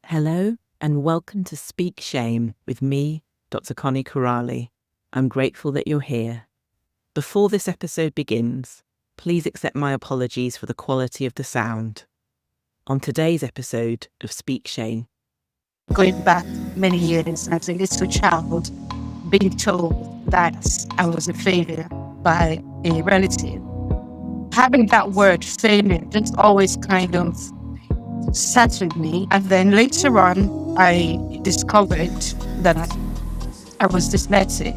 Hello and welcome to Speak Shame with me, Dr Connie Kerali. I'm grateful that you're here. Before this episode begins, please accept my apologies for the quality of the sound. On today's episode of Speak Shame, going back many years as a little child, being told that I was a failure by a relative. Having that word failure just always kind of sat with me. And then later on, I discovered that I was dyslexic.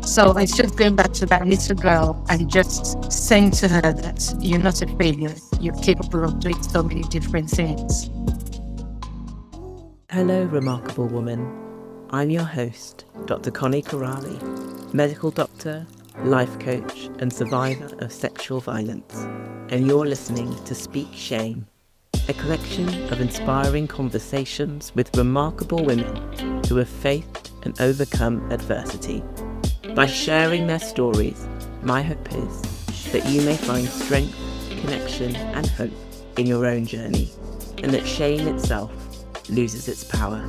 So it's just going back to that little girl and just saying to her that you're not a failure. You're capable of doing so many different things. Hello, remarkable woman. I'm your host, Dr Connie Kerali, medical doctor, life coach and survivor of sexual violence. And you're listening to Speak Shame, a collection of inspiring conversations with remarkable women who have faced and overcome adversity. By sharing their stories, my hope is that you may find strength, connection and hope in your own journey, and that shame itself loses its power.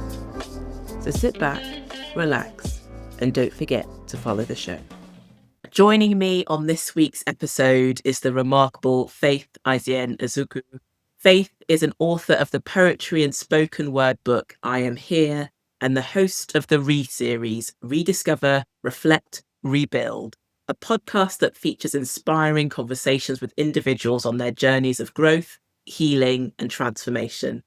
So sit back, relax, and don't forget to follow the show. Joining me on this week's episode is the remarkable Faith Aisien-Ezugwu. Faith is an author of the poetry and spoken word book I Am Here, and the host of the series Rediscover, Reflect, Rebuild, a podcast that features inspiring conversations with individuals on their journeys of growth, healing and transformation.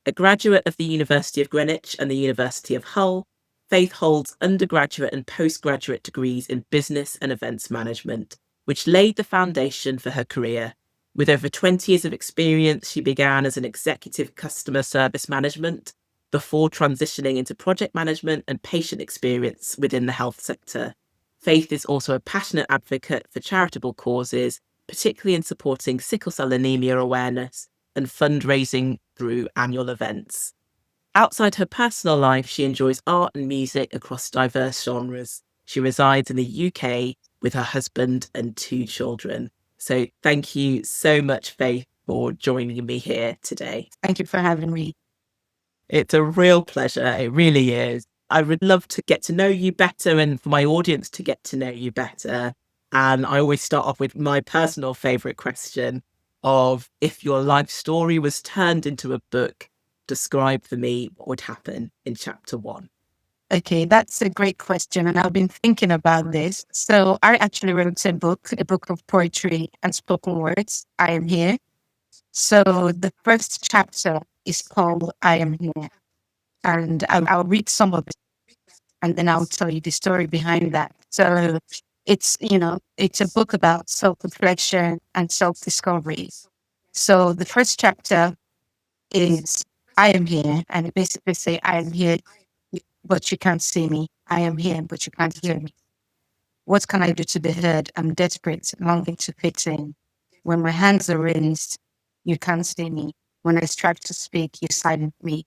A graduate of the University of Greenwich and the University of Hull, Faith holds undergraduate and postgraduate degrees in business and events management, which laid the foundation for her career. With over 20 years of experience, she began as an executive customer service management before transitioning into project management and patient experience within the health sector. Faith is also a passionate advocate for charitable causes, particularly in supporting sickle cell anemia awareness and fundraising through annual events. Outside her personal life, she enjoys art and music across diverse genres. She resides in the UK with her husband and 2 children. So thank you so much, Faith, for joining me here today. Thank you for having me. It's a real pleasure. It really is. I would love to get to know you better and for my audience to get to know you better. And I always start off with my personal favourite question of, if your life story was turned into a book, describe for me what would happen in chapter 1. Okay, that's a great question. And I've been thinking about this. So I actually wrote a book of poetry and spoken words. I Am Here. So the first chapter is called I Am Here. And I'll read some of it and then I'll tell you the story behind that. So it's a book about self-reflection and self-discovery. So the first chapter is I am here, and it basically say I am here, but you can't see me. I am here, but you can't hear me. What can I do to be heard? I'm desperate, longing to fit in. When my hands are raised, you can't see me. When I strive to speak, you silence me.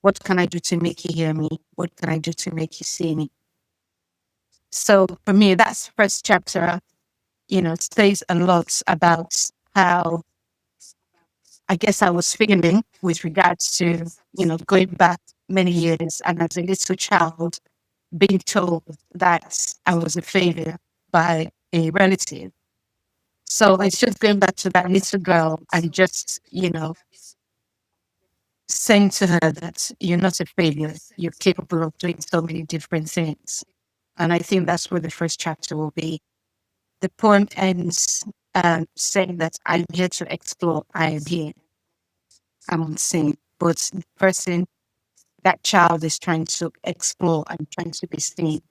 What can I do to make you hear me? What can I do to make you see me? So for me, that's the first chapter. It says a lot about how I guess I was feeling with regards to, going back many years and as a little child, being told that I was a failure by a relative. So it's just going back to that little girl and just, saying to her that you're not a failure. You're capable of doing so many different things. And I think that's where the first chapter will be. The poem ends saying that I'm here to explore. I am here. I'm unseen. But the person, that child is trying to explore and trying to be seen.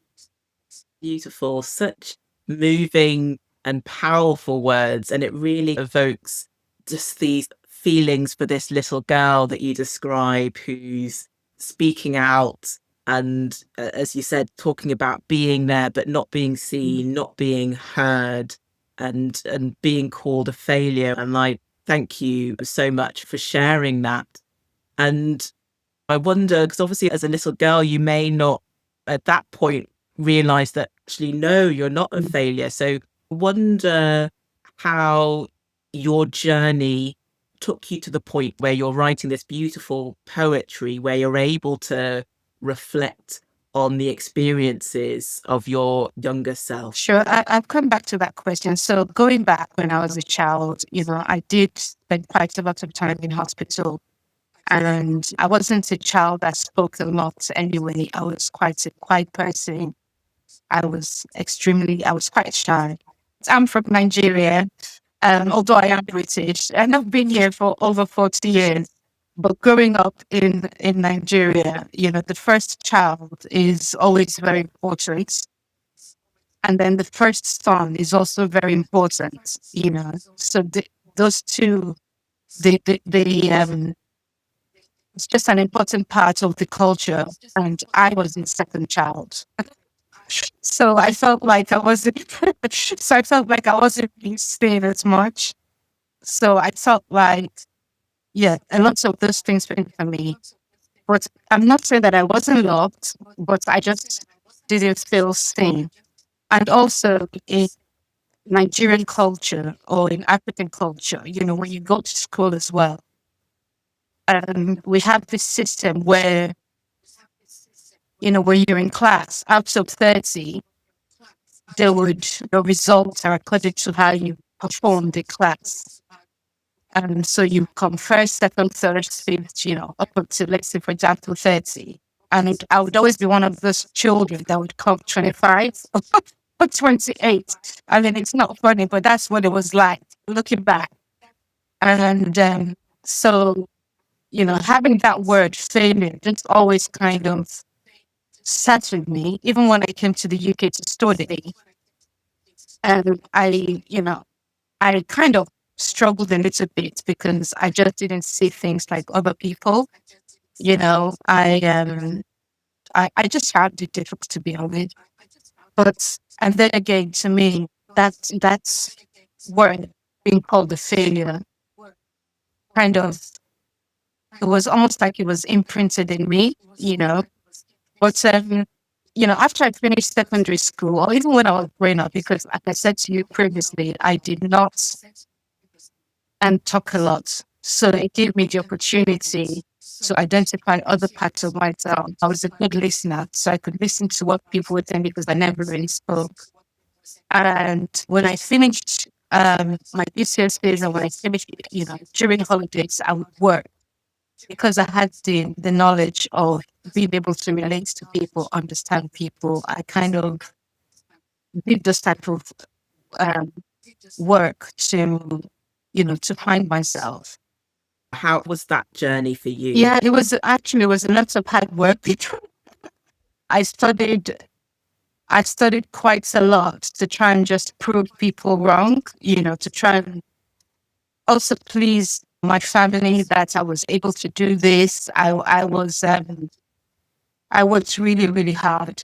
Beautiful, such moving and powerful words. And it really evokes just these feelings for this little girl that you describe, who's speaking out and, as you said, talking about being there, but not being seen, not being heard, and being called a failure. And I thank you so much for sharing that. And I wonder, because obviously as a little girl, you may not at that point realize that actually, no, you're not a failure. So wonder how your journey took you to the point where you're writing this beautiful poetry where you're able to reflect on the experiences of your younger self? Sure, I've come back to that question. So going back when I was a child, I did spend quite a lot of time in hospital. And I wasn't a child that spoke a lot anyway. I was quite a quiet person. I was quite shy. I'm from Nigeria, although I am British, and I've been here for over 40 years. But growing up in Nigeria, the first child is always very important. And then the first son is also very important. So those two, it's just an important part of the culture. And I was the second child. So I felt like I wasn't, being seen as much. So I felt like, yeah, a lot of those things were in for me. But I'm not saying that I wasn't loved, but I just didn't feel seen. And also in Nigerian culture or in African culture, when you go to school as well, we have this system where, when you're in class, out of 30, your results are according to how you perform the class. And so you come first, second, third, fifth, up until, let's say, for example, 30. And I would always be one of those children that would come 25 or 28. I mean, it's not funny, but that's what it was like looking back. And so, having that word failure just always kind of sat with me, even when I came to the UK to study. And I kind of struggled a little bit because I just didn't see things like other people. I just found it difficult, to be honest. And then again, to me, that's word being called a failure. Kind of, it was almost like it was imprinted in me. But after I finished secondary school, or even when I was growing up, because like I said to you previously, I did not and talk a lot. So it gave me the opportunity to identify other parts of myself. I was a good listener, so I could listen to what people were saying because I never really spoke. And when I finished my GCSEs and when I finished, during holidays, I would work because I had the knowledge of being able to relate to people, understand people. I kind of did this type of um, work to find myself. How was that journey for you? Yeah, it was a lot of hard work. I studied quite a lot to try and just prove people wrong, to try and also please my family that I was able to do this. I worked really, really hard.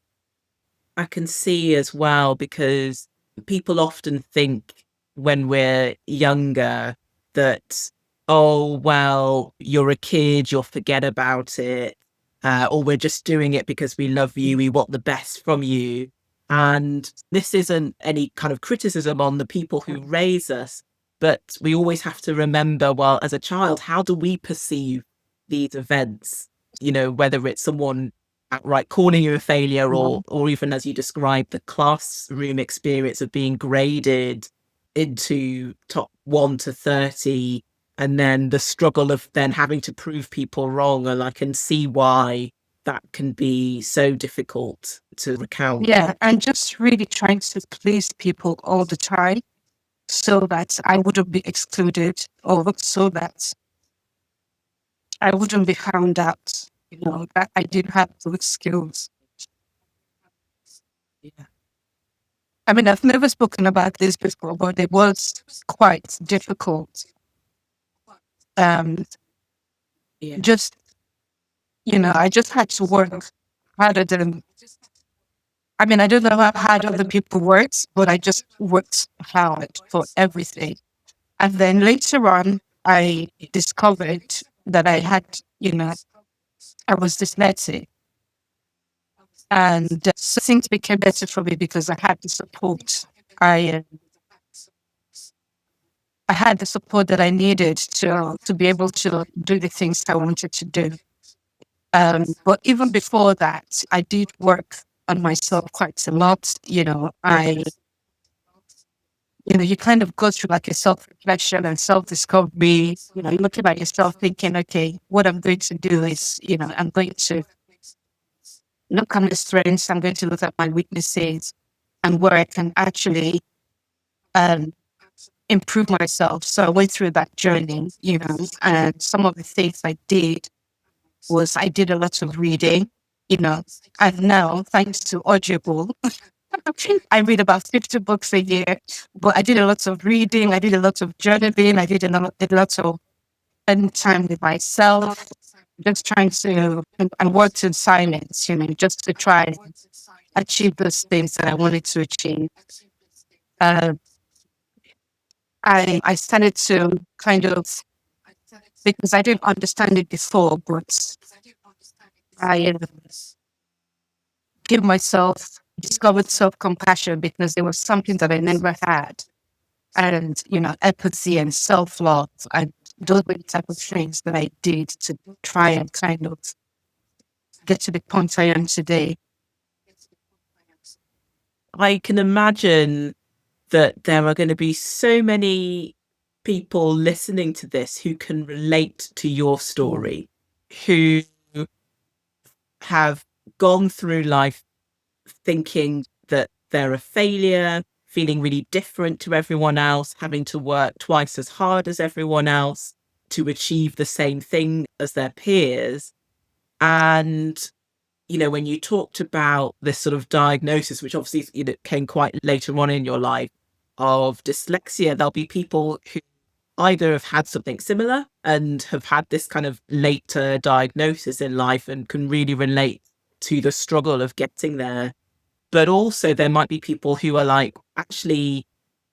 I can see as well, because people often think when we're younger that, oh, well, you're a kid, you'll forget about it, or we're just doing it because we love you, we want the best from you. And this isn't any kind of criticism on the people who raise us, but we always have to remember, well, as a child, how do we perceive these events? Whether it's someone outright calling you a failure, or even, as you described, the classroom experience of being graded into top 1 to 30, and then the struggle of then having to prove people wrong. And I can see why that can be so difficult to recount. Yeah, and just really trying to please people all the time so that I wouldn't be excluded, or so that I wouldn't be found out, that I did have those skills. Yeah. I mean, I've never spoken about this before, but it was quite difficult. Yeah. Just, I just had to work harder than, I mean, I don't know how hard other people worked, but I just worked hard for everything. And then later on, I discovered that I was dyslexic. And so things became better for me because I had the support. I I had the support that I needed to be able to do the things I wanted to do. But even before that, I did work on myself quite a lot. You kind of go through like a self-reflection and self-discovery. You're looking at yourself thinking, okay, what I'm going to do is, I'm going to look at my strengths, I'm going to look at my weaknesses and where I can actually um, improve myself. So I went through that journey, and some of the things I did was I did a lot of reading, and now thanks to Audible, I read about 50 books a year, but I did a lot of reading, I did a lot of journaling, I did a lot of spending time with myself, just trying to, and worked in silence, just to try and achieve those things that I wanted to achieve. Uh, I started to kind of, because I didn't understand it before, but I give myself, discovered self-compassion because it was something that I never had. And, empathy and self-love. And those were the type of things that I did to try and kind of get to the point I am today. I can imagine that there are going to be so many people listening to this who can relate to your story, who have gone through life thinking that they're a failure, feeling really different to everyone else, having to work twice as hard as everyone else to achieve the same thing as their peers. And, when you talked about this sort of diagnosis, which obviously came quite later on in your life, of dyslexia, there'll be people who either have had something similar and have had this kind of later diagnosis in life and can really relate to the struggle of getting there. But also there might be people who are like, actually,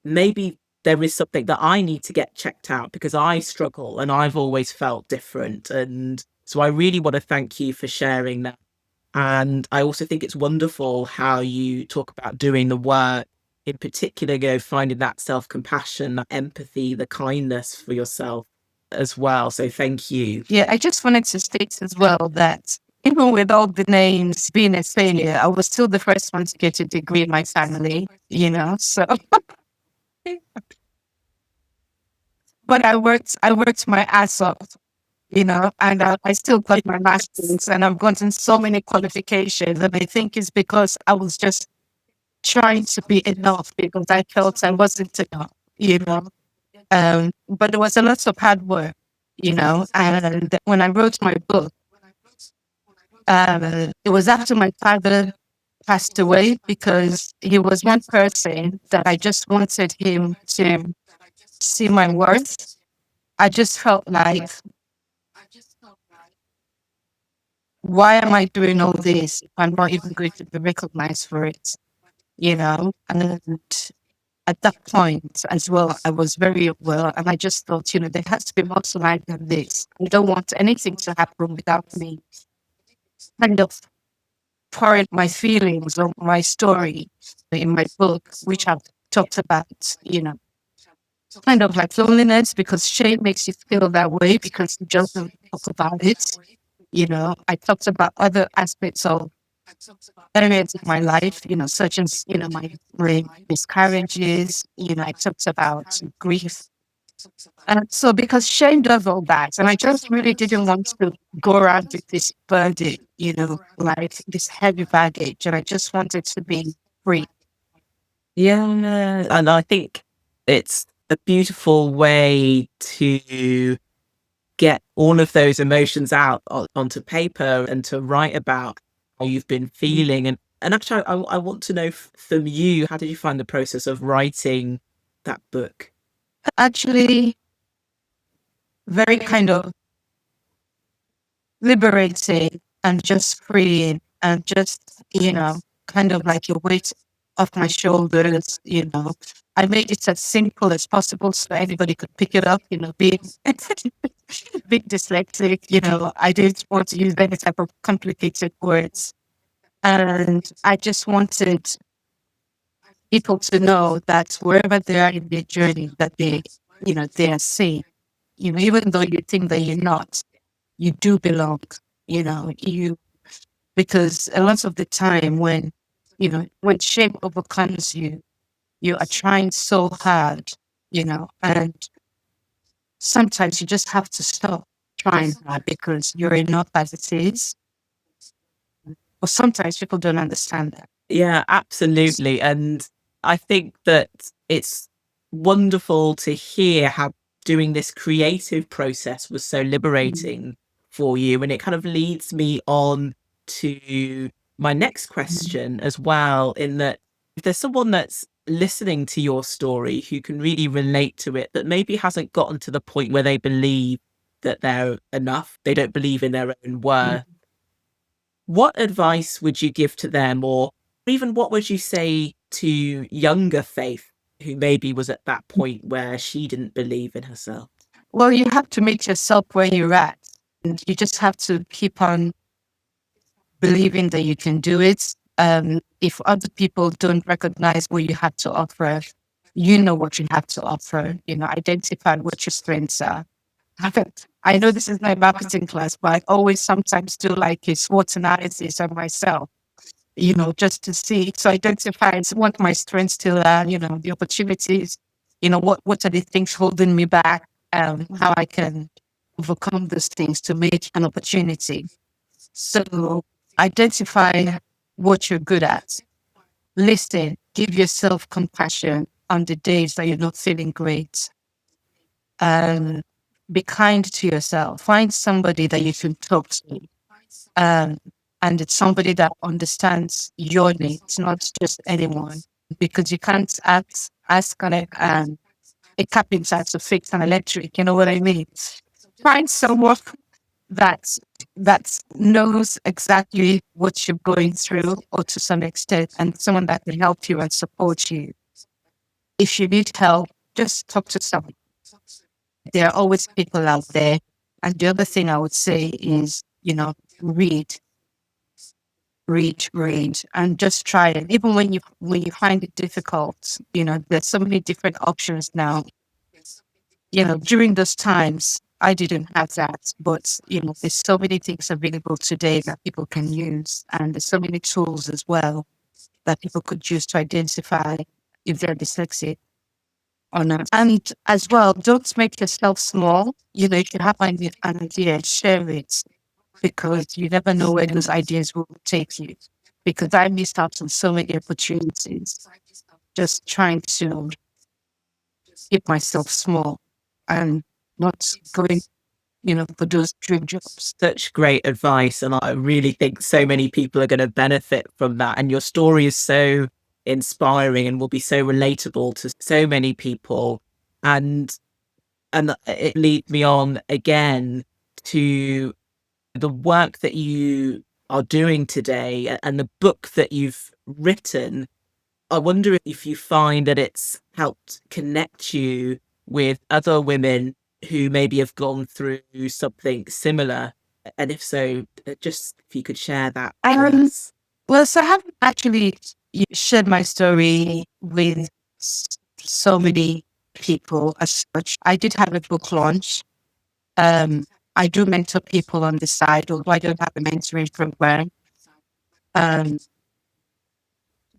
maybe there is something that I need to get checked out because I struggle and I've always felt different. And so I really want to thank you for sharing that. And I also think it's wonderful how you talk about doing the work, in particular, finding that self-compassion, that empathy, the kindness for yourself as well. So thank you. Yeah, I just wanted to state as well that even with all the names being a failure, I was still the first one to get a degree in my family, so. But I worked my ass off, and I still got my master's and I've gotten so many qualifications. And I think it's because I was just trying to be enough because I felt I wasn't enough, But it was a lot of hard work, and when I wrote my book, it was after my father passed away because he was one person that I just wanted him to see my worth. I just felt like, why am I doing all this if I'm not even going to be recognized for it? And at that point as well, I was very well, and I just thought, there has to be more to life than this. I don't want anything to happen without me kind of pouring my feelings or my story in my book, which I've talked about, kind of like loneliness, because shame makes you feel that way because you just don't talk about it. I talked about other aspects of areas of my life, such as, my miscarriages, I talked about grief. And so because shame does all that, and I just really didn't want to go around with this burden, like this heavy baggage, and I just wanted to be free. Yeah. And I think it's a beautiful way to get all of those emotions out onto paper and to write about how you've been feeling. And actually, I want to know from you, how did you find the process of writing that book? Actually, very kind of liberating and just freeing and just, kind of like your weight off my shoulders, I made it as simple as possible so anybody could pick it up, being big dyslexic, I didn't want to use any type of complicated words. And I just wanted people to know that wherever they are in their journey, that they they are seen. Even though you think that you're not, you do belong. Because a lot of the time when shame overcomes you, you are trying so hard, and sometimes you just have to stop trying hard because you're enough as it is. But sometimes people don't understand that. Yeah, absolutely. And I think that it's wonderful to hear how doing this creative process was so liberating for you. And it kind of leads me on to my next question as well, in that if there's someone that's listening to your story who can really relate to it, that maybe hasn't gotten to the point where they believe that they're enough, they don't believe in their own worth, what advice would you give to them, or even what would you say to younger Faith, who maybe was at that point where she didn't believe in herself? Well, you have to meet yourself where you're at, and you just have to keep on believing that you can do it. If other people don't recognize what you have to offer, you know what you have to offer. Identify what your strengths are. I know this is not a marketing class, but I always sometimes do like a SWOT analysis of myself, just to see. So identify what my strengths still are, the opportunities, what are the things holding me back, how I can overcome those things to make an opportunity. So identify what you're good at. Listen, give yourself compassion on the days that you're not feeling great. Be kind to yourself. Find somebody that you can talk to. Um, and it's somebody that understands your needs, not just anyone. Because you can't ask a carpenter to fix an electric, you know what I mean? Find someone that that knows exactly what you're going through, or to some extent, and someone that can help you and support you. If you need help, just talk to someone. There are always people out there. And the other thing I would say is, read, read, and just try it. Even when you find it difficult, there's so many different options now. During those times, I didn't have that, but there's so many things available today that people can use, and there's so many tools as well that people could use to identify if they're dyslexic or not. And as well, don't make yourself small. If you have an idea, share it, because you never know where those ideas will take you. Because I missed out on so many opportunities just trying to keep myself small and not going, for those dream jobs. Such great advice. And I really think so many people are going to benefit from that. And your story is so inspiring and will be so relatable to so many people. And it leads me on again to the work that you are doing today and the book that you've written. I wonder if you find that it's helped connect you with other women who maybe have gone through something similar. And if so, just if you could share that with us. Well, so I haven't actually shared my story with so many people as such. I did have a book launch. I do mentor people on the side, although I don't have a mentoring program.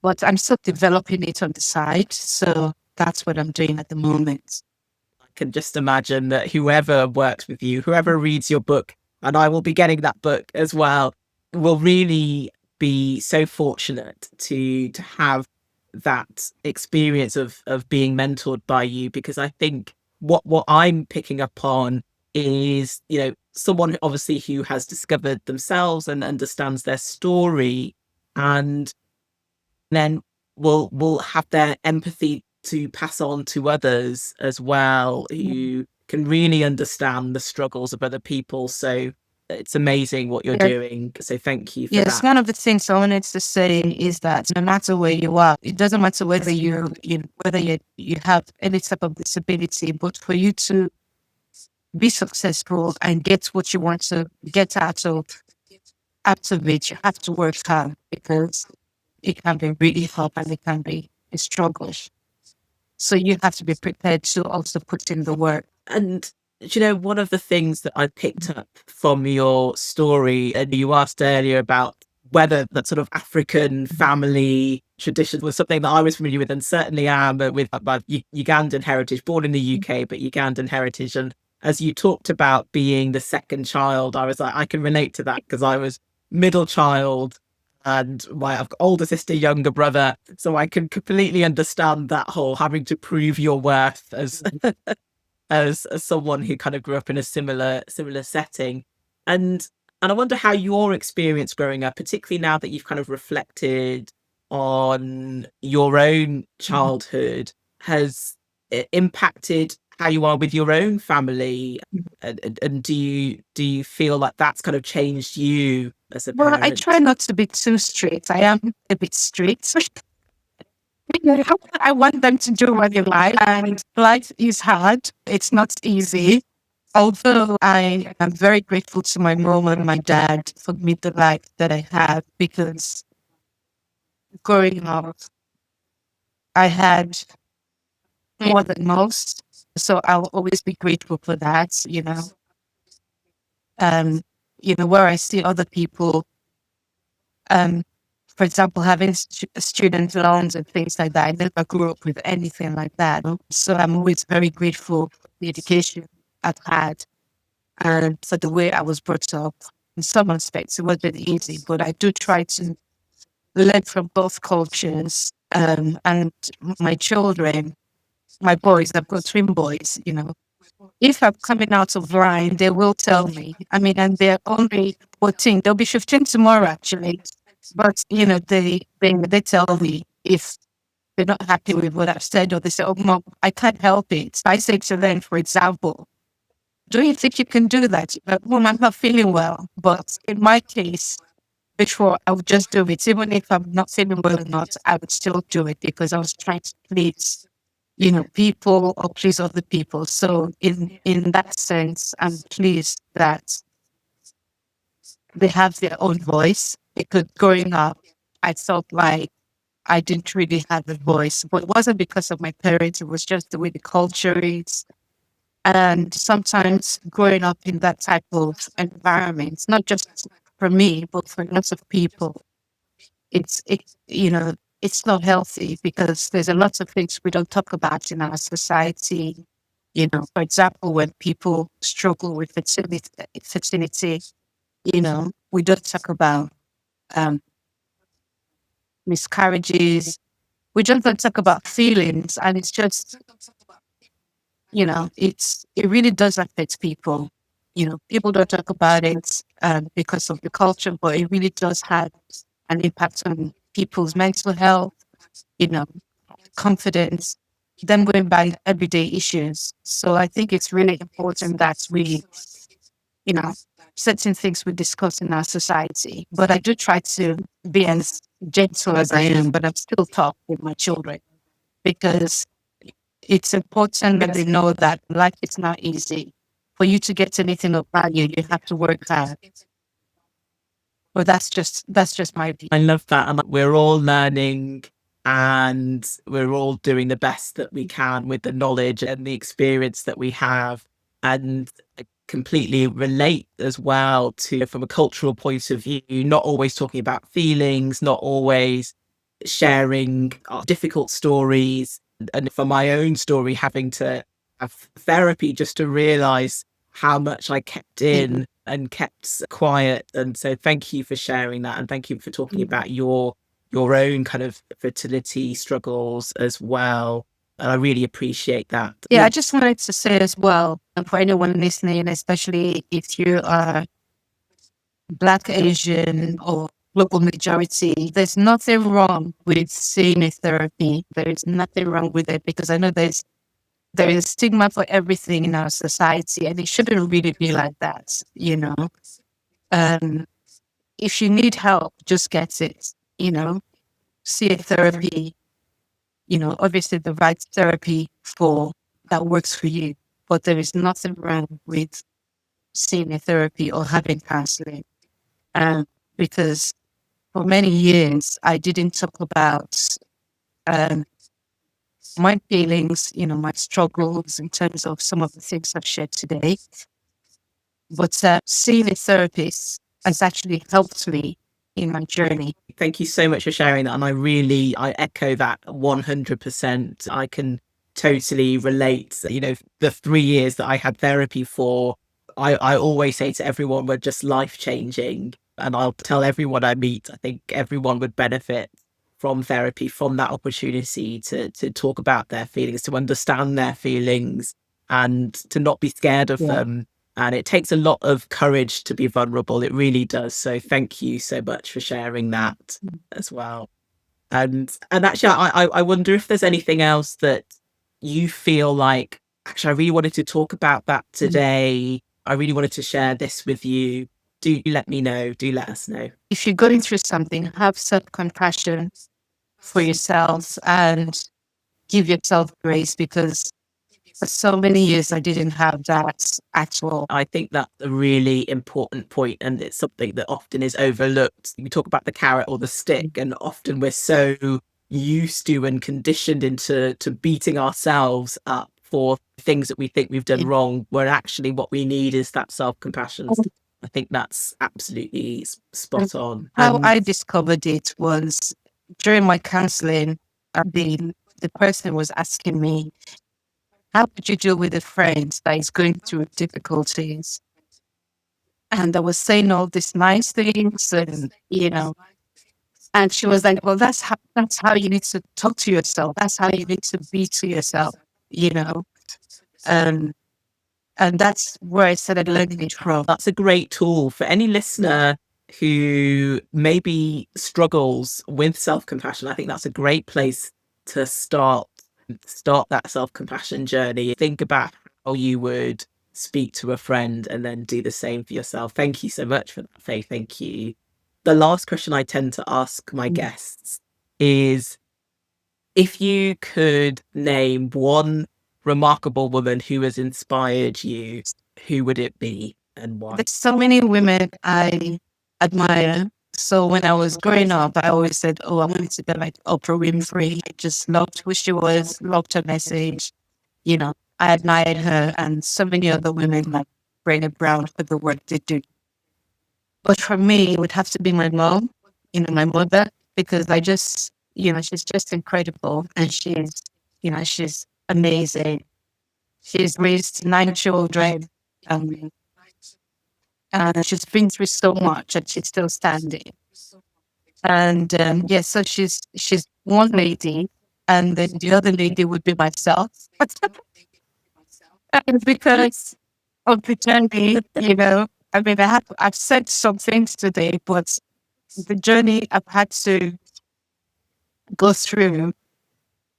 But I'm still developing it on the side. So that's what I'm doing at the moment. I can just imagine that whoever works with you, whoever reads your book, and I will be getting that book as well, will really be so fortunate to have that experience of being mentored by you, because I think what I'm picking up on is, someone obviously who has discovered themselves and understands their story, and then will have their empathy to pass on to others as well, who can really understand the struggles of other people. So it's amazing what you're doing. So thank you for that. Yes, one of the things I wanted to say is that no matter where you are, it doesn't matter whether you have any type of disability, but for you to be successful and get what you want to get out of it, you have to work hard, because it can be really hard and it can be a struggle. So you have to be prepared to also put in the work. And one of the things that I picked up from your story, and you asked earlier about whether that sort of African family tradition was something that I was familiar with, and certainly am with my Ugandan heritage, born in the UK, but Ugandan heritage. And as you talked about being the second child, I was like, I can relate to that because I was middle child and I've got older sister, younger brother. So I can completely understand that whole having to prove your worth as someone who kind of grew up in a similar setting. And I wonder how your experience growing up, particularly now that you've kind of reflected on your own childhood, has impacted how you are with your own family. And do you feel like that's kind of changed you as a Well, I parent? try not to be too strict. I am a bit strict. I want them to do what they like, and life is hard. It's not easy. Although I am very grateful to my mom and my dad for me the life that I have, because growing up, I had more than most. So I'll always be grateful for that, where I see other people, um, for example, having student loans and things like that. I never grew up with anything like that. So I'm always very grateful for the education I've had and for the way I was brought up. In some aspects, it wasn't easy, but I do try to learn from both cultures. And my children, my boys, I've got twin boys, if I'm coming out of line, they will tell me. I mean, and they're only 14. They'll be 15 tomorrow, actually. But, they tell me if they're not happy with what I've said, or they say, oh, Mom, I can't help it. I say to them, for example, do you think you can do that? Mom, I'm not feeling well. But in my case, before, I would just do it. Even if I'm not feeling well or not, I would still do it because I was trying to please people or please other people. So in that sense, I'm pleased that they have their own voice, because growing up, I felt like I didn't really have a voice, but it wasn't because of my parents. It was just the way the culture is. And sometimes growing up in that type of environment, not just for me, but for lots of people, it's not healthy, because there's a lot of things we don't talk about in our society. For example, when people struggle with fertility, we don't talk about um, miscarriages. We just don't talk about feelings, and it's just, it really does affect people. People don't talk about it because of the culture, but it really does have an impact on people's mental health, you know, confidence, them going by everyday issues. So I think it's really important that we, you know, certain things we discuss in our society. But I do try to be as gentle as I am, but I'm still tough with my children, because it's important that they know that life is not easy. For you to get anything of value, you have to work hard. But that's just my view. I love that. And we're all learning and we're all doing the best that we can with the knowledge and the experience that we have. And I completely relate as well to, from a cultural point of view, not always talking about feelings, not always sharing difficult stories. And for my own story, having to have therapy just to realize how much I kept in and kept quiet. And so thank you for sharing that. And thank you for talking about your own kind of fertility struggles as well. And I really appreciate that. Yeah, I just wanted to say as well, and for anyone listening, especially if you are Black, Asian, or global majority, there's nothing wrong with seeing a therapy. There is nothing wrong with it, because I know there is stigma for everything in our society, and it shouldn't really be like that, If you need help, just get it, see a therapy, obviously the right therapy for that works for you. But there is nothing wrong with seeing a therapy or having counseling. Because for many years, I didn't talk about my feelings, my struggles in terms of some of the things I've shared today. But seeing a therapist has actually helped me in my journey. Thank you so much for sharing that. And I echo that 100%. I can totally relate. The 3 years that I had therapy for, I always say to everyone, were just life changing. And I'll tell everyone I meet, I think everyone would benefit from therapy, from that opportunity to talk about their feelings, to understand their feelings, and to not be scared of them. And it takes a lot of courage to be vulnerable. It really does. So thank you so much for sharing that as well. And actually, I wonder if there's anything else that you feel like, actually, I really wanted to talk about that today. I really wanted to share this with you. Do let me know. Do let us know. If you're going through something, have self-compassion for yourselves and give yourself grace, because for so many years I didn't have that at all. I think that's a really important point, and it's something that often is overlooked. We talk about the carrot or the stick, and often we're so used to and conditioned into beating ourselves up for things that we think we've done wrong, where actually what we need is that self-compassion. I think that's absolutely spot on. How I discovered it was during my counseling. The person was asking me, how could you deal with a friend that is going through difficulties? And I was saying all these nice things, and she was like, well, that's how you need to talk to yourself. That's how you need to be to yourself, and that's where I started learning it from. That's a great tool for any listener who maybe struggles with self-compassion. I think that's a great place to start that self-compassion journey. Think about how you would speak to a friend and then do the same for yourself. Thank you so much for that, Faith. Thank you. The last question I tend to ask my guests is, if you could name one remarkable woman who has inspired you, who would it be and why? There's so many women I admire. So when I was growing up, I always said, oh, I wanted to be like Oprah Winfrey. I just loved who she was, loved her message. I admired her, and so many other women like Brené Brown for the work they do. But for me, it would have to be my mom, my mother, because I just, she's just incredible. And she's amazing. She's raised 9 children. And she's been through so much, and she's still standing. And so she's one lady, and then the other lady would be myself. And because of the journey, I've said some things today, but the journey I've had to go through,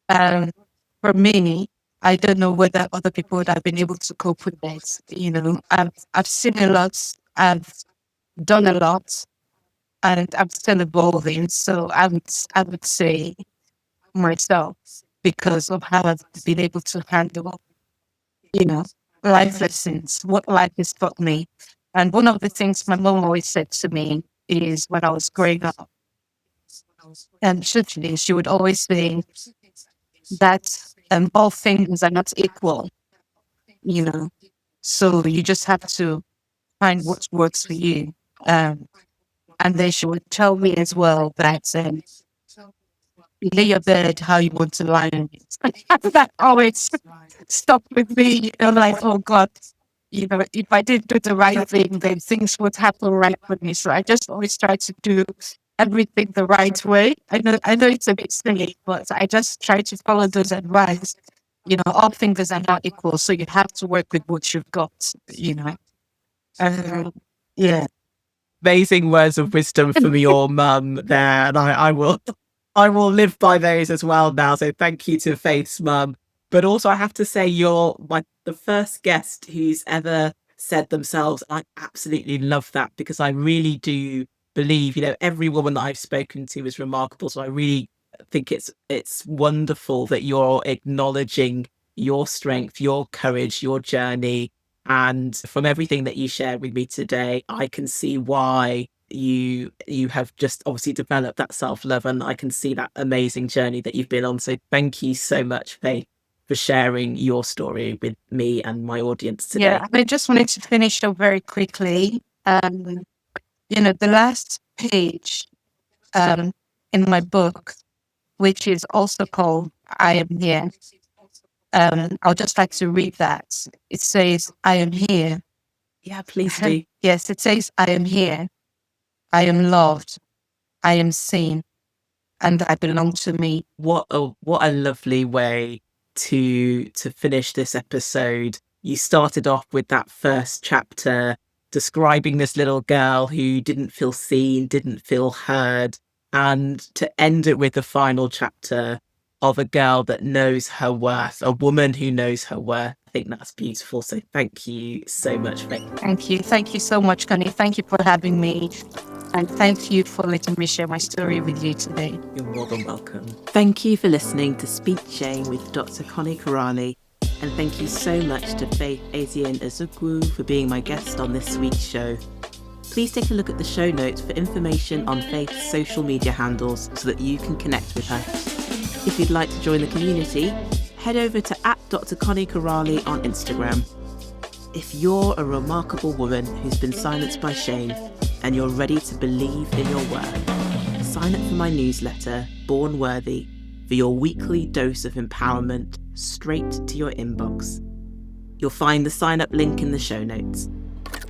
for me, I don't know whether other people would have been able to cope with this. I've seen a lot, I've done a lot, and I'm still evolving. So I would say myself, because of how I've been able to handle, life lessons, what life has taught me. And one of the things my mom always said to me is, when I was growing up, and she would always say that all things are not equal, so you just have to find what works for you. And then she would tell me as well that lay your bed how you want to lie on it. That always stuck with me. Like, oh God, if I did do the right thing, then things would happen right for me. So I just always try to do everything the right way. I know it's a bit silly, but I just try to follow those advice. All things are not equal, so you have to work with what you've got. Yeah. Amazing words of wisdom from your mum there, and I will live by those as well now. So thank you to Faith's mum. But also, I have to say, you're the first guest who's ever said themselves. I absolutely love that, because I really do believe, every woman that I've spoken to is remarkable. So I really think it's wonderful that you're acknowledging your strength, your courage, your journey. And from everything that you shared with me today, I can see why you have just obviously developed that self-love, and I can see that amazing journey that you've been on. So thank you so much, Faith, for sharing your story with me and my audience today. Yeah, I just wanted to finish up very quickly. The last page in my book, which is also called I Am Here, I'll just like to read that. It says, I am here. Yeah, please do. Yes, it says, I am here. I am loved. I am seen. And I belong to me. What a lovely way to finish this episode. You started off with that first chapter describing this little girl who didn't feel seen, didn't feel heard, and to end it with the final chapter of a girl that knows her worth, a woman who knows her worth. I think that's beautiful. So thank you so much, Faith. Thank you. Thank you so much, Connie. Thank you for having me. And thank you for letting me share my story with you today. You're more than welcome. Thank you for listening to Speak Shame with Dr. Connie Kerali. And thank you so much to Faith Aisien-Ezugwu for being my guest on this week's show. Please take a look at the show notes for information on Faith's social media handles so that you can connect with her. If you'd like to join the community, head over to @Dr. Connie Kerali on Instagram. If you're a remarkable woman who's been silenced by shame and you're ready to believe in your worth, sign up for my newsletter, Born Worthy, for your weekly dose of empowerment straight to your inbox. You'll find the sign up link in the show notes.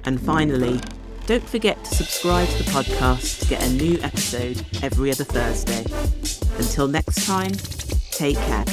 And finally, don't forget to subscribe to the podcast to get a new episode every other Thursday. Until next time, take care.